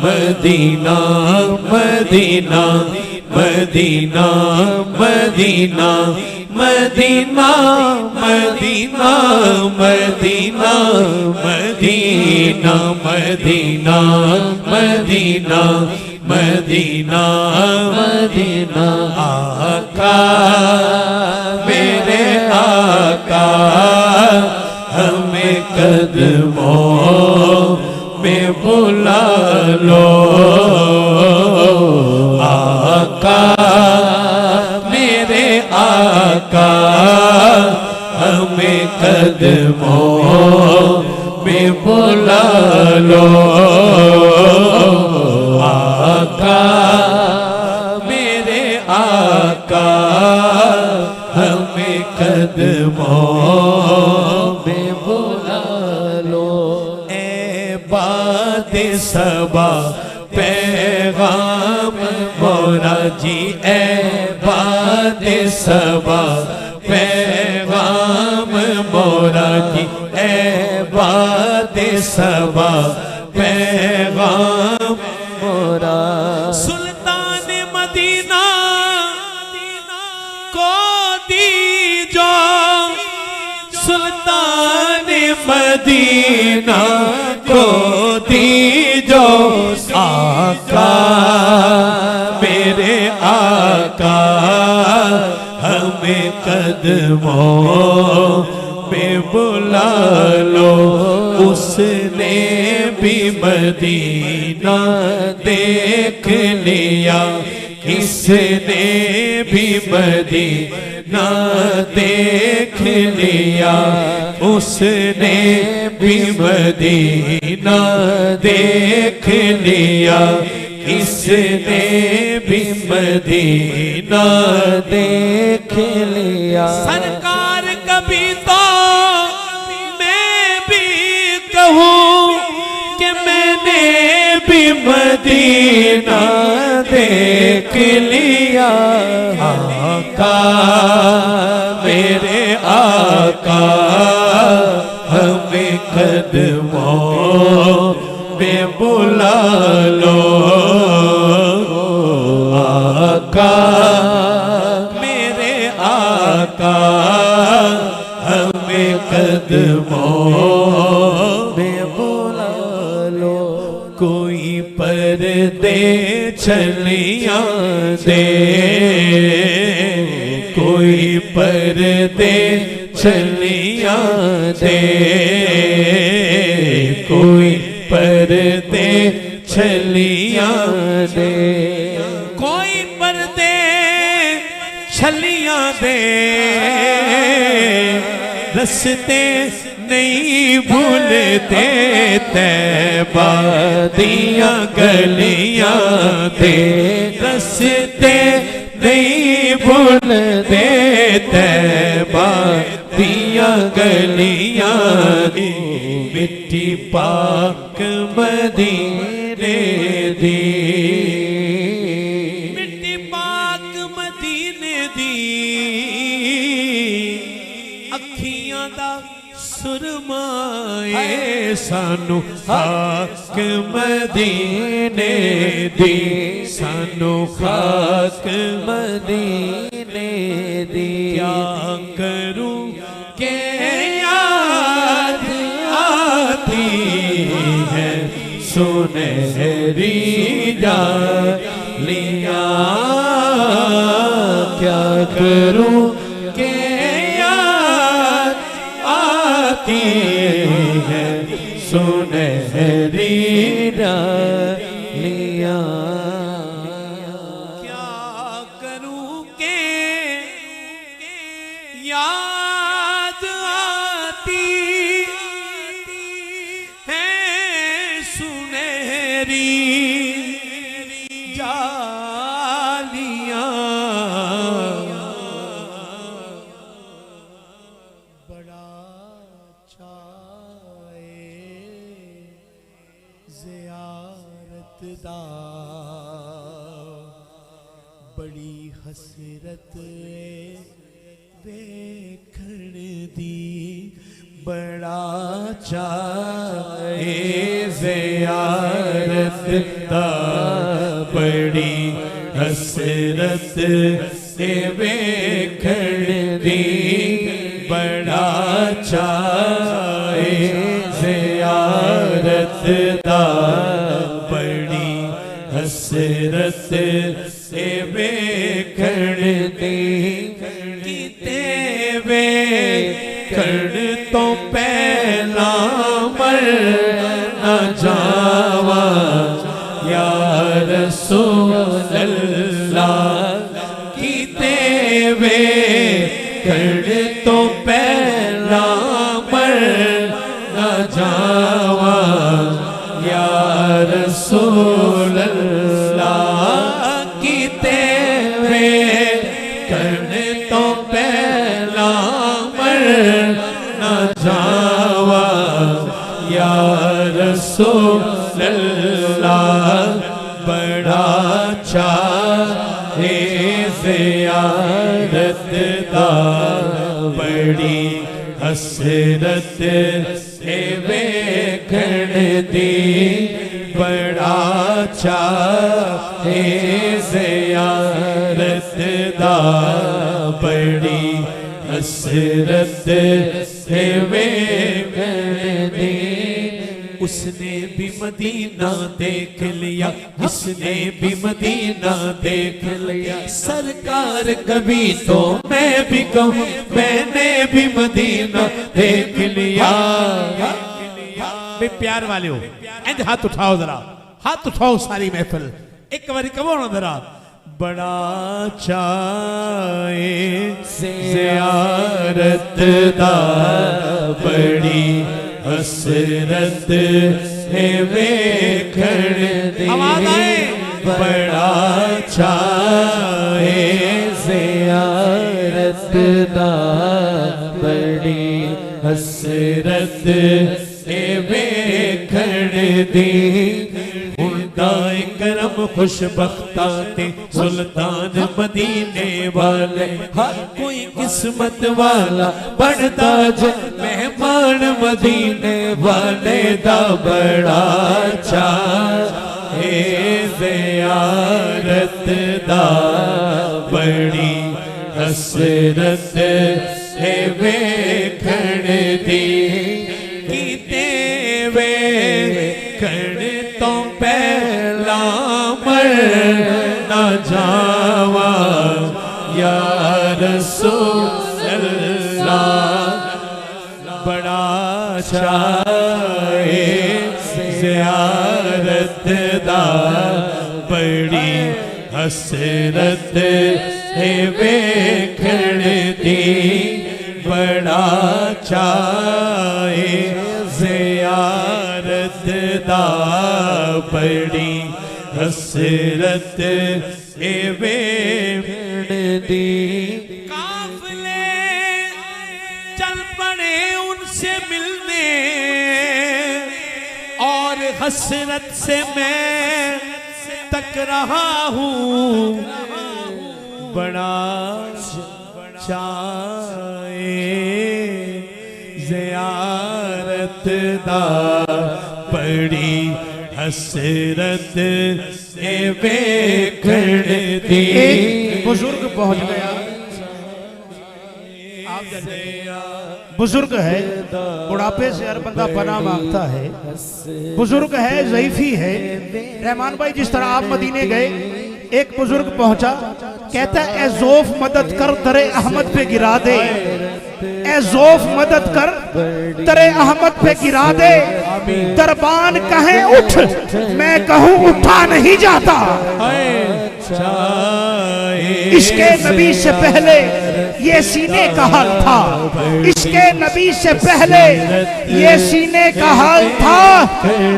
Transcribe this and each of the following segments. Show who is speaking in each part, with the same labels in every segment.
Speaker 1: Medina Medina Medina Medina Medina Medina Medina Medina Medina Medina Medina Medina आका मेरे आका हमें कदमों में बुला लो आका मेरे आका हमें कदमों में बुला लो आका मेरे आका हमें कदमों में बुला लो ए बात सबा पैगाम मोरा जी ए बात सबा पैगाम मोरा जी ए बात सबा पैगाम मोरा सुल्तान मदीना को दीजो सुल्तान मदीना को दीजो आका मेरे आका हमें कदमों में बुला लो उसने भी मदीना देख लिया इसने भी मदीना देख लिया उसने भी मदीना देख लिया इसने भी मदीना देख लिया सरकार कभी तो मैं भी कहूँ कि मैंने भी मदीना देख लिया आका मेरे आका हमें कदमों में बुला लो आका मेरे आका हमें कदमों में बुला लो कोई पर्दे छलियां दे कोई पर्दे छलियां दे कोई पर्दे छलियां दे कोई पर्दे छलियां दे रस्ते नहीं भूलते तैबा दिया गलियां दे रस्ते नहीं भूलते तैबा दिया गलियां दी मिट्टी पाक मदीने दी मिट्टी पाक मदीने दी अखियां दा सुरमाए सानू खाक मदीने दी सानू खाक मदीने दी क्या करूं के याद आती है सुनहरी जालियां क्या करूं के याद आती है सुनहरी जालियां क्या करूं के याद आती है सुनहरी जालियां बड़ा चाहे ज़ियारत दा बड़ी हसरत देखण दी बड़ा चाहे ज़ियारत दा बड़ी हसरत से वेखण दी बड़ा चाहे ज़ियारत दा बड़ी हसरत से वेखण दी कीते वेखण तो पहला मर न जावा या रसूल अल्लाह कीते वेखण तो पहला मर न जावा या रसूल अल्लाह कीते वेखण तो पहला मर न जावा या रसूल अल्लाह बड़ा चाहे ज़ियारत दा बड़ी हसरत से वेखण दी बड़ा चाहे ज़ियारत दा बड़ी हसरत से वेखण दी उसने भी मदीना देख लिया इसने भी मदीना देख लिया सरकार कभी तो मैं भी कहूँ मैंने भी मदीना देख लिया। प्यार वाले हो इंज हाथ उठाओ जरा हाथ उठाओ सारी महफिल एक बारी कहो ना जरा बड़ा चाहे ज़ियारत दा बड़ी हसरत है वेखण दी बड़ा चाहे ज़ियारत दा बड़ी हसरत है वेखण दी हुंदाए करम खुशबख्ता ते सुल्तान मदीने वाले हर कोई किस्मत वाला बनता ज मेहमान मदीने वाले दा बड़ा चाहे ज़ियारत दा बड़ी हसरत है वेखण दी कीते वेखण तो पहला मर न जावा या रसूल अल्लाह बड़ा चाहे ज़ियारत दा बड़ी हसरत है वेखण दी बड़ा चाहे ज़ियारत दा बड़ी हसरत है वेखण दी। काफ़िले चल पड़े उनसे मिलने और हसरत से मैं तक रहा हूँ बड़ा चाहे ज़ियारत दा बड़ी हसरत से वेखण दी।
Speaker 2: बुजुर्ग पहुंच गया बुजुर्ग है बुढ़ापे से हर बंदा पनाह मांगता है बुजुर्ग है ज़ईफी है रहमान भाई जिस तरह आप मदीने गए एक बुजुर्ग पहुंचा कहता है ए ज़ौफ़ मदद कर दरे अहमद पे गिरा दे ए ज़ौफ़ मदद कर दरे अहमद पे गिरा दे दरबान कहे उठ मैं कहूँ उठा नहीं जाता। इसके नबी से पहले ये सीने का हाल था इसके नबी से पहले ये सीने का हाल था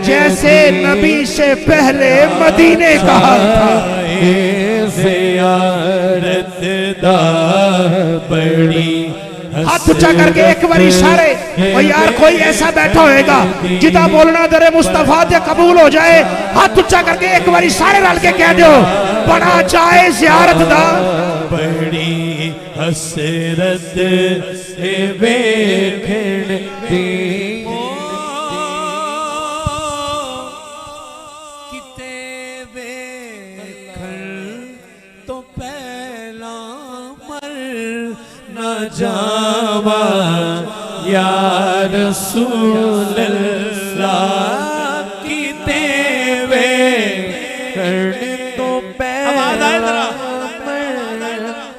Speaker 2: जैसे नबी से पहले मदीने का हाल था।
Speaker 1: ज़ियारत दा बड़ी
Speaker 2: हाथ ऊंचा करके एक बारी सारे और यार कोई ऐसा बैठा होएगा जिदा बोलना दरे मुस्तफा ते कबूल हो जाए हाथ ऊंचा करके एक बारी सारे रल के कह दो बड़ा चाहे ज़ियारत दा
Speaker 1: बड़ी हसरत से वेखण दी किते वेखण तो पहला मर न जावा या रसूल अल्लाह कीते वेखण तो पहला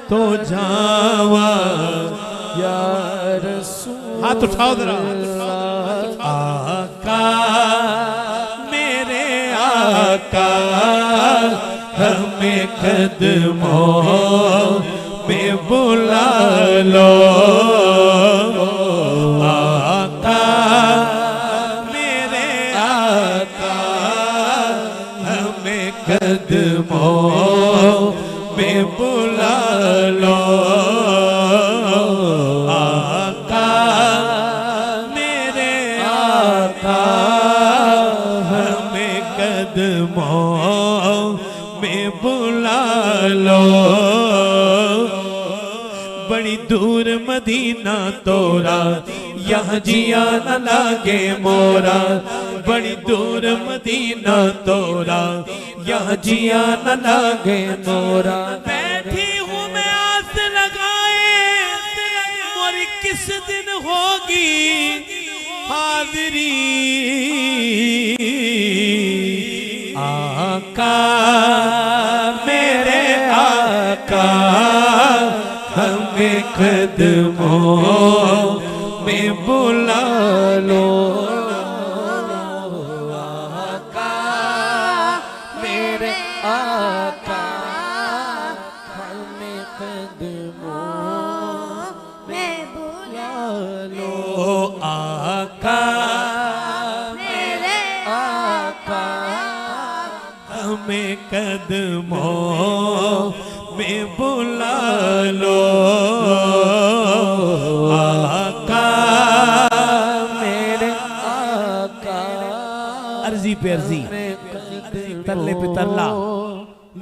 Speaker 1: तो जावा या रसूल। हाथ उठाओ जरा। आका मेरे आका हमें कदमों में बुला लो। आका मेरे आका हमें कदमों में बुला लो। आका मेरे आका हमें कदमों में बुला लो। बड़ी दूर मदीना तोरा यहाँ जिया न लागे मोरा। बड़ी दूर मदीना तोरा यहाँ जिया न लागे मोरा। बैठी हूँ मैं आस लगाए मोरी किस दिन होगी हाज़री। आका मेरे आका हमें कदमों में बुला लो। आका मेरे आका हमें कदमों में बुला लो। आका मेरे आका हमें कदमों में बुला लो। आका मेरे आका अर्जी पे अर्जी तरले पे तरला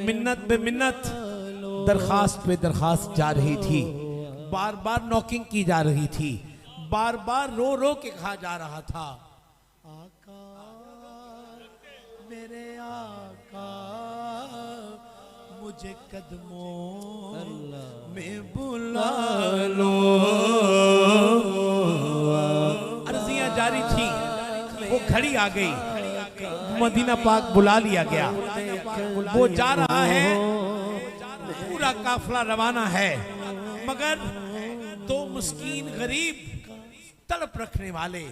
Speaker 1: मिन्नत पे मिन्नत दरखास्त पे दरखास्त जा रही थी। बार बार नॉकिंग की जा रही थी। बार बार रो रो के कहा जा रहा था आका मेरे आका मुझे कदमों में बुला लो। अर्जियां जारी थी। वो घड़ी आ गई। मदीना पाक बुला लिया गया। वो जा रहा है। पूरा काफिला रवाना है। मगर दो मुस्कीन गरीब तड़प रखने वाले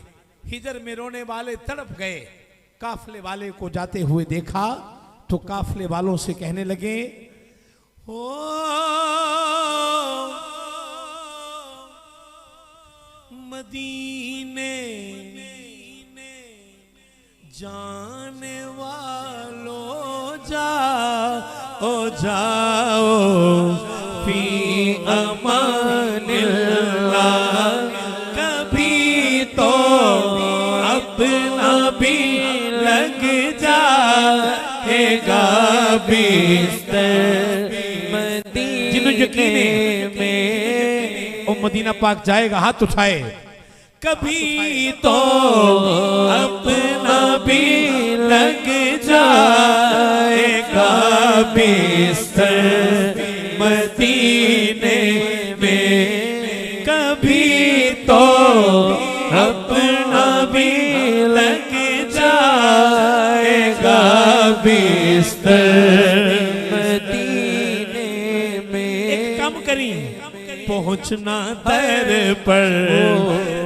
Speaker 1: हिजर में रोने वाले तड़प गए। काफिले वाले को जाते हुए देखा तो काफिले वालों से कहने लगे ओ मदीने जाने वालों जाओ जाओ फी अमानिल्लाह। कभी तो अपना भी लग जाएगा बिस्तर जिन्हों यकीन में ओ मदीना पाक जाएगा हाथ उठाए। कभी तो अपना भी लग जाएगा बिस्तर मदीने में। कभी तो अपना भी लग जाएगा बिस्तर मदीने में। एक कम करी पहुंचना दर पर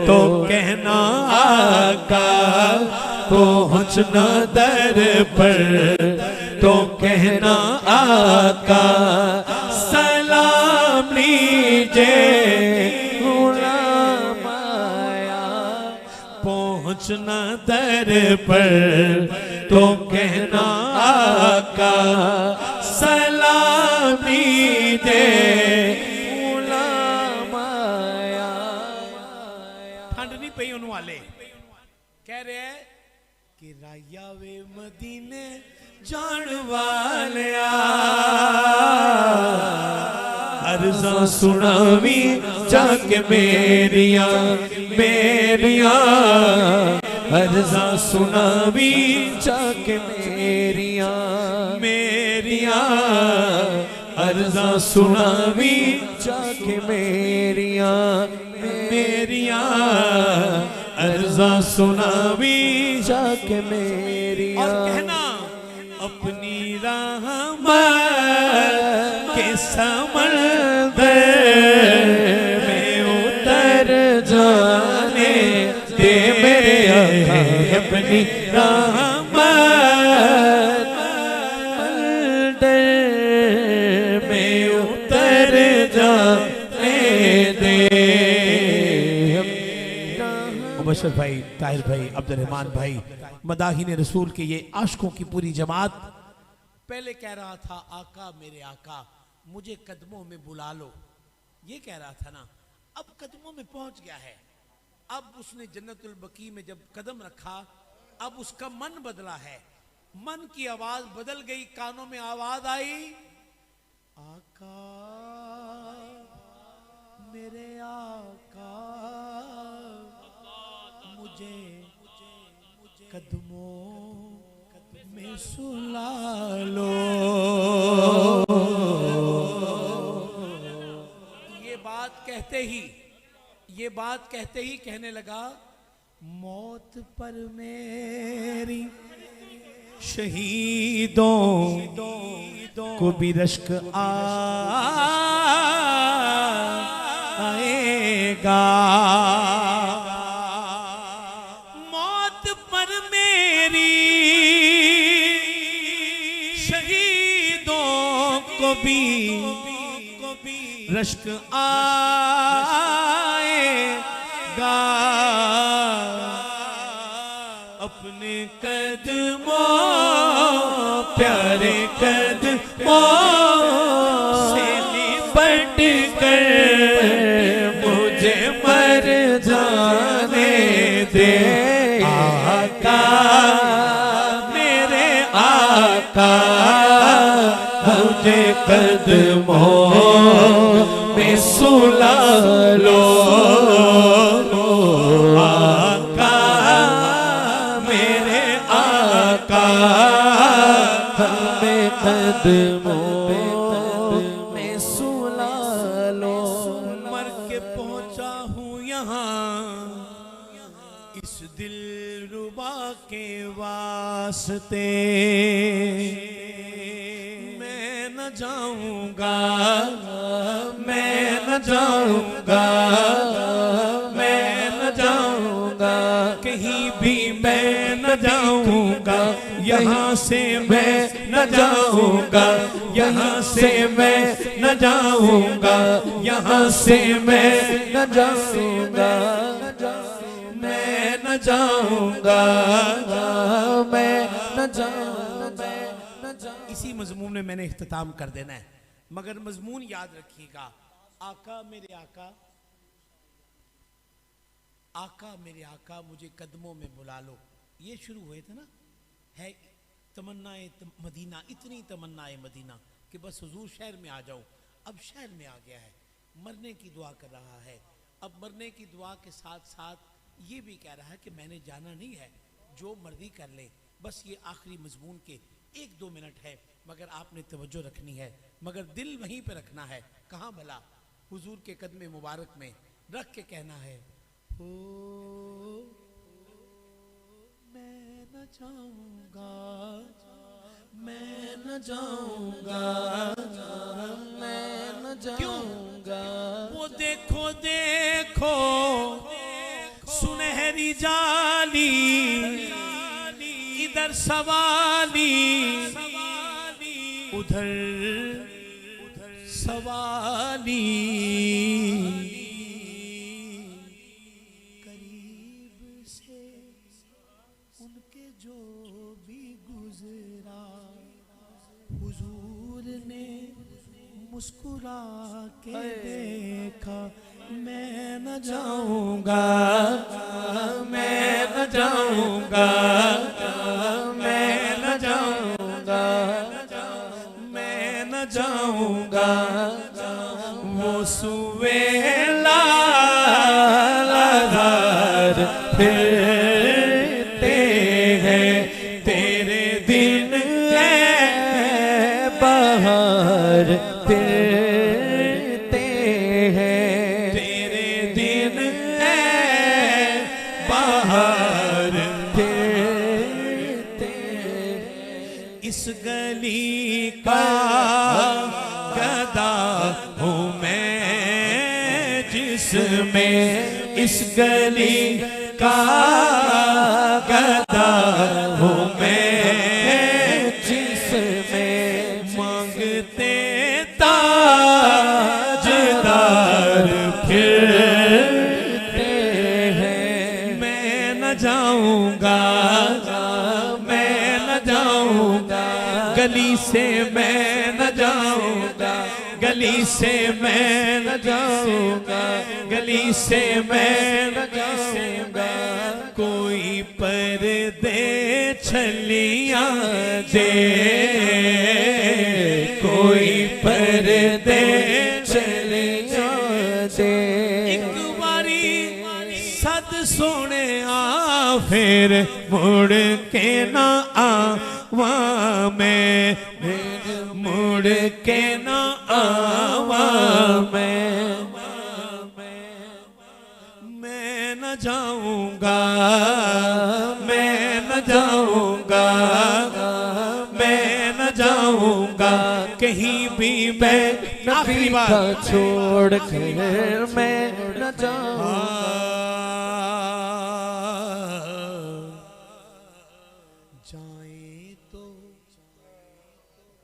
Speaker 1: तो कहना आका। पहुंचना दर पर तो कहना आका। सलाम लीजिए गुलाम आया। पहुंचना दर पर तो कहना आका। सलाम लीजिए गुलाम आया। ठंड नहीं पई उन वाले कह रहे हैं कि राया वे मदीने जान वालिया। अर्ज़ा सुनावी जाके मेरिया मेरिया। अर्ज़ा सुनावी जाके मेरिया।
Speaker 3: मेरिया अर्जा सुनावी जाके मेरिया मेरिया अर्जा सुनावी जाके मेरिया।
Speaker 1: और कहना अपनी रहमत के समंदर
Speaker 3: में उतर जाने दे मेरे आका अपनी रहमत में उतर जाने दे।
Speaker 1: मुबशर भाई, ताहिर भाई, अब्दुर्रहमान भाई, मदाहिन रसूल के ये आशिकों की पूरी जमात। पहले कह रहा था आका मेरे आका मुझे कदमों में बुला लो, ये कह रहा था ना, अब कदमों में पहुंच गया है। अब उसने जन्नतुल बकी में जब कदम रखा, अब उसका मन बदला है, मन की आवाज बदल गई, कानों में आवाज आई आका मेरे आका मुझे कदमों में सुला लो। ये बात कहते ही कहने लगा मौत पर मेरी शहीदों को भी रश्क आएगा। मौत पर मेरी शहीदों को भी रश्क आएगा। अपने कदमों प्यारे कदमों से लिपट कर मुझे मर जाने दे आका मेरे आका।
Speaker 3: मुझे कदमों में सुला लो
Speaker 1: आका मेरे आका।
Speaker 3: हमें कदमों में सुला लो।
Speaker 1: मर के पहुंचा हूँ यहाँ इस दिलरुबा के वास्ते, मैं न जाऊंगा मैं न जाऊंगा मैं न जाऊंगा कहीं भी मैं न जाऊंगा। यहाँ से मैं न जाऊंगा यहाँ से मैं न जाऊंगा यहाँ से मैं न जाऊंगा मैं न जाऊंगा
Speaker 3: मैं न जाऊंगा।
Speaker 1: इसी मजमून में मैंने इख्तिताम कर देना है, मगर मजमून याद रखिएगा। आका मेरे आका, आका मेरे आका मुझे कदमों में बुला लो, ये शुरू हुए थे ना। है तमन्नाए मदीना, इतनी तमन्नाए मदीना कि बस हुजूर शहर में आ जाऊं। अब शहर में आ गया है, मरने की दुआ कर रहा है। अब मरने की दुआ के साथ साथ ये भी कह रहा है कि मैंने जाना नहीं है, जो मर्जी कर ले। बस ये आखिरी मजमून के 1-2 मिनट है, मगर आपने तवज्जो रखनी है, मगर दिल वहीं पे रखना है। कहाँ भला? हुजूर के कदमे मुबारक में रख के कहना है हो मैं न जाऊंगा मैं न जाऊंगा
Speaker 3: मैं न जाऊंगा।
Speaker 1: वो देखो देखो सुनहरी जाली इधर सवाली उधर सवाली, करीब से उनके जो भी गुजरा हुजूर ने मुस्कुरा के देखा। मैं न जाऊंगा मैं न जाऊंगा मैं न जाऊंगा मैं न जाऊंगा। वो सुवेला फिरते हैं तेरे दिन
Speaker 3: बाहर फिरते हैं,
Speaker 1: तेरे दिन है बाहर
Speaker 3: फिरते
Speaker 1: इस गली का गदा हूँ मैं जिसमें, इस गली का गदा हूँ मैं
Speaker 3: जिसमें
Speaker 1: मांगते ताजदार फिरते
Speaker 3: हैं।
Speaker 1: मैं न जाऊंगा, मैं न जाऊंगा गली से, मैं न जाऊंगा गली से, मैं न जाऊंगा गली से, मैं न जाऊंगा कोई पर्दे छलियां दे, कोई पर्दे
Speaker 3: चलिया दे।
Speaker 1: एक बारी सद सोने आ फिर मुड़ के ना आवा मैं, मुड़ के ना आवा मैं न जाऊंगा, मैं न जाऊंगा, मैं न जाऊंगा कहीं भी मैं, आखिरी बार
Speaker 3: का छोड़ कर मैं न जाऊंगा।
Speaker 1: जाए तो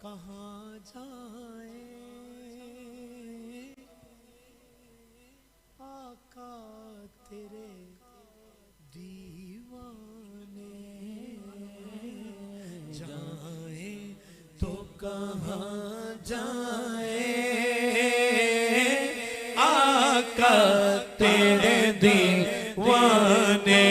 Speaker 1: कहाँ जाए आका तेरे दीवाने, जाए तो कहाँ जाए आका तेरे दीवाने।